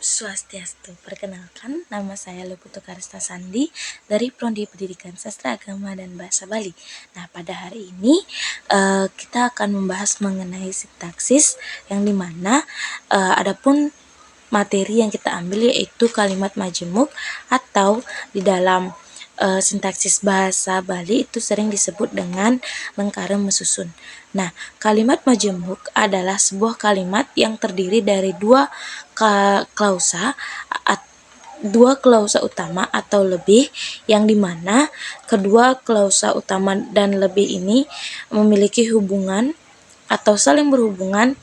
Swastiastu. Perkenalkan, nama saya Leputu Karista Sandi dari Prodi Pendidikan Sastra Agama dan Bahasa Bali. Nah, pada hari ini kita akan membahas mengenai sintaksis yang dimana adapun materi yang kita ambil yaitu kalimat majemuk atau di dalam sintaksis bahasa Bali itu sering disebut dengan lengkara mesusun. Nah, kalimat majemuk adalah sebuah kalimat yang terdiri dari dua klausa utama atau lebih, yang dimana kedua klausa utama dan lebih ini memiliki hubungan atau saling berhubungan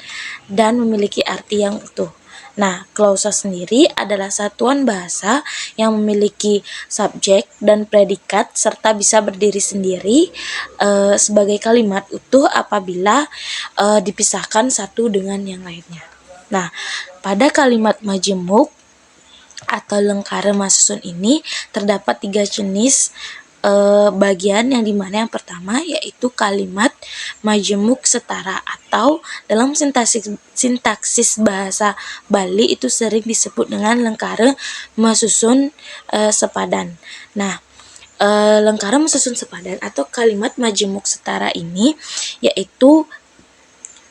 dan memiliki arti yang utuh. Nah, klausa sendiri adalah satuan bahasa yang memiliki subjek dan predikat serta bisa berdiri sendiri sebagai kalimat utuh apabila dipisahkan satu dengan yang lainnya. Nah, pada kalimat majemuk atau lengkara masusun ini terdapat 3 jenis bagian, yang dimana yang pertama yaitu kalimat majemuk setara atau dalam sintaksis bahasa Bali itu sering disebut dengan lengkara masusun sepadan. Nah, lengkara masusun sepadan atau kalimat majemuk setara ini yaitu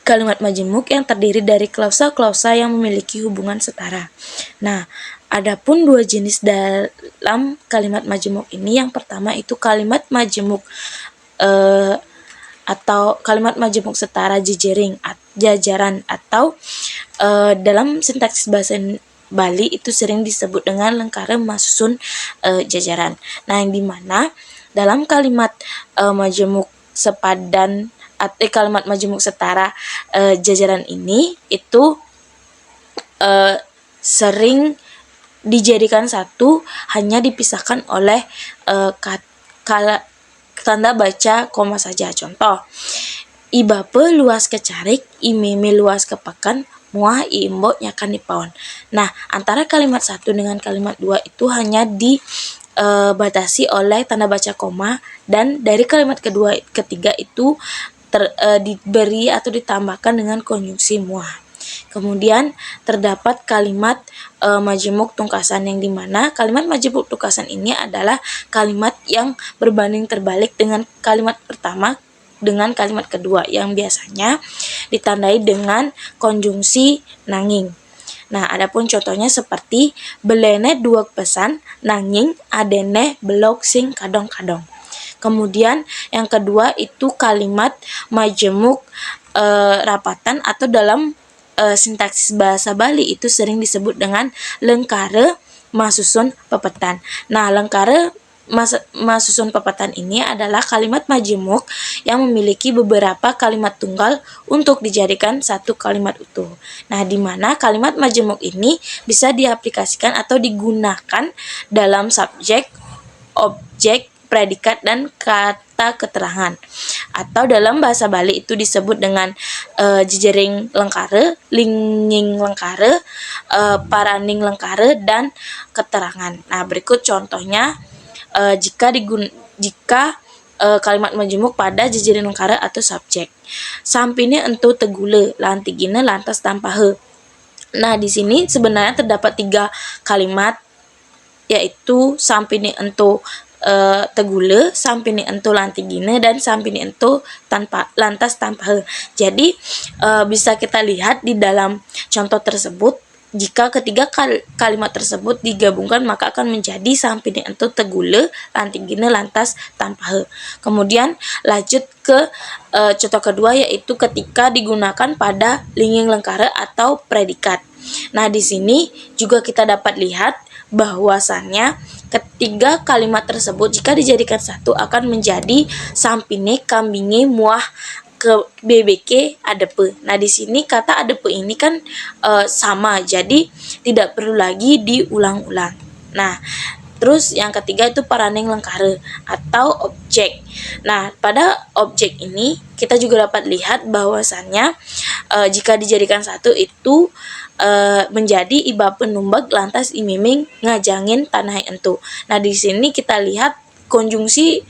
kalimat majemuk yang terdiri dari klausa-klausa yang memiliki hubungan setara. Nah, adapun 2 jenis dalam kalimat majemuk ini, yang pertama itu kalimat majemuk atau kalimat majemuk setara jajaran atau dalam sintaksis bahasa Bali itu sering disebut dengan lengkara masusun jajaran. Nah, yang dimana dalam kalimat majemuk sepadan atau kalimat majemuk setara jajaran ini itu sering dijadikan satu, hanya dipisahkan oleh tanda baca koma saja. Contoh, ibape luas kecarik, imeme luas kepakan, muah imbo nyakan dipaon. Nah, antara kalimat 1 dengan kalimat 2 itu hanya dibatasi oleh tanda baca koma, dan dari kalimat ketiga itu diberi atau ditambahkan dengan konjungsi muah. Kemudian terdapat kalimat majemuk tungkasan, yang dimana kalimat majemuk tungkasan ini adalah kalimat yang berbanding terbalik dengan kalimat pertama dengan kalimat kedua, yang biasanya ditandai dengan konjungsi nanging. Nah, adapun contohnya seperti belene dua pesan nanging adene belok sing kadong-kadong. Kemudian yang kedua itu kalimat majemuk rapatan atau dalam sintaksis bahasa Bali itu sering disebut dengan lengkara masusun pepetan. Nah, lengkara masusun pepetan ini adalah kalimat majemuk yang memiliki beberapa kalimat tunggal untuk dijadikan satu kalimat utuh. Nah, di mana kalimat majemuk ini bisa diaplikasikan atau digunakan dalam subjek, objek, predikat, dan kata keterangan. Atau dalam bahasa Bali itu disebut dengan jejering lengkara, linging lengkara, paraning lengkara, dan keterangan. Nah, berikut contohnya jika kalimat majemuk pada jejering lengkara atau subjek. Sampine entu tegule, lantigine lantas tanpa he. Nah, di sini sebenarnya terdapat 3 kalimat, yaitu sampine entu tegule, sampine entu lantigine, dan sampine entu lantas tanpa he. Jadi bisa kita lihat di dalam contoh tersebut, jika ketiga kalimat tersebut digabungkan maka akan menjadi sampine entu tegule, lantigine lantas tanpa he. Kemudian lanjut ke contoh kedua, yaitu ketika digunakan pada linging lengkara atau predikat. Nah, di sini juga kita dapat lihat bahwasannya ketiga kalimat tersebut jika dijadikan satu akan menjadi sampine kambinge muah ke BBK adepe. Nah, di sini kata adepe ini kan sama, jadi tidak perlu lagi diulang-ulang. Nah, terus yang ketiga itu paraning lengkara atau objek. Nah, pada objek ini kita juga dapat lihat bahwasannya jika dijadikan satu itu menjadi iba penumbag lantas imiming ngajangin tanah entu. Nah, di sini kita lihat konjungsi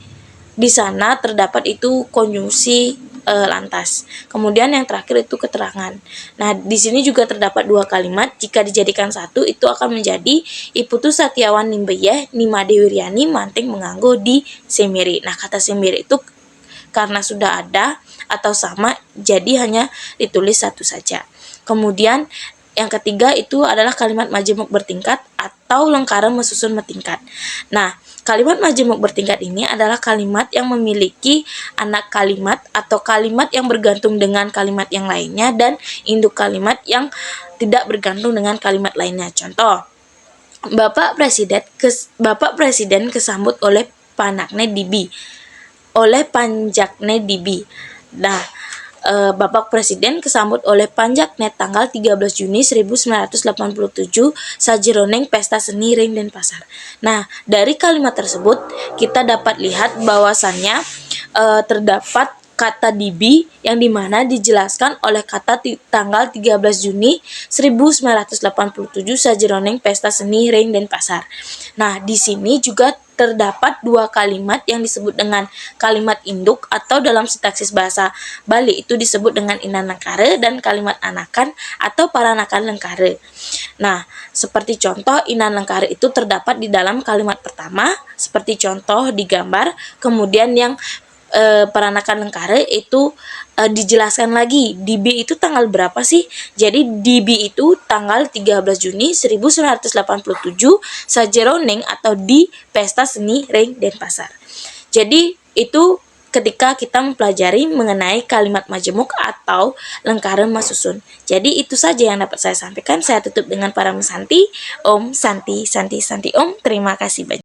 di sana terdapat itu konjungsi lantas. Kemudian yang terakhir itu keterangan. Nah, di sini juga terdapat dua kalimat. Jika dijadikan satu, itu akan menjadi Iputu Satiawan Nimbeyeh Nimade Wiryani Manting Menganggo di Semiri. Nah, kata Semiri itu karena sudah ada atau sama, jadi hanya ditulis satu saja. Kemudian yang ketiga itu adalah kalimat majemuk bertingkat atau lengkara mesusun bertingkat. Nah, kalimat majemuk bertingkat ini adalah kalimat yang memiliki anak kalimat atau kalimat yang bergantung dengan kalimat yang lainnya dan induk kalimat yang tidak bergantung dengan kalimat lainnya. Contoh, Bapak Presiden kesambut oleh Panjakne Dibi. Nah, Bapak Presiden kesambut oleh Panjakne tanggal 13 Juni 1987 sajeroning pesta seni ring Denpasar. Nah, dari kalimat tersebut kita dapat lihat bahwasannya terdapat kata dibi yang dimana dijelaskan oleh kata tanggal 13 Juni 1987 sajeroning pesta seni ring Denpasar. Nah, di sini juga terdapat dua kalimat yang disebut dengan kalimat induk atau dalam sintaksis bahasa Bali itu disebut dengan inan lengkare dan kalimat anakan atau paranakan lengkare. Nah, seperti contoh inan lengkare itu terdapat di dalam kalimat pertama seperti contoh di gambar, kemudian yang peranakan lengkare itu dijelaskan lagi DB itu tanggal berapa sih. Jadi DB itu tanggal 13 Juni 1987 sajeroning atau di pesta seni ring Denpasar. Jadi itu ketika kita mempelajari mengenai kalimat majemuk atau lengkara masusun. Jadi itu saja yang dapat saya sampaikan. Saya tutup dengan para mesanti. Om Santi Santi Santi Om. Terima kasih banyak.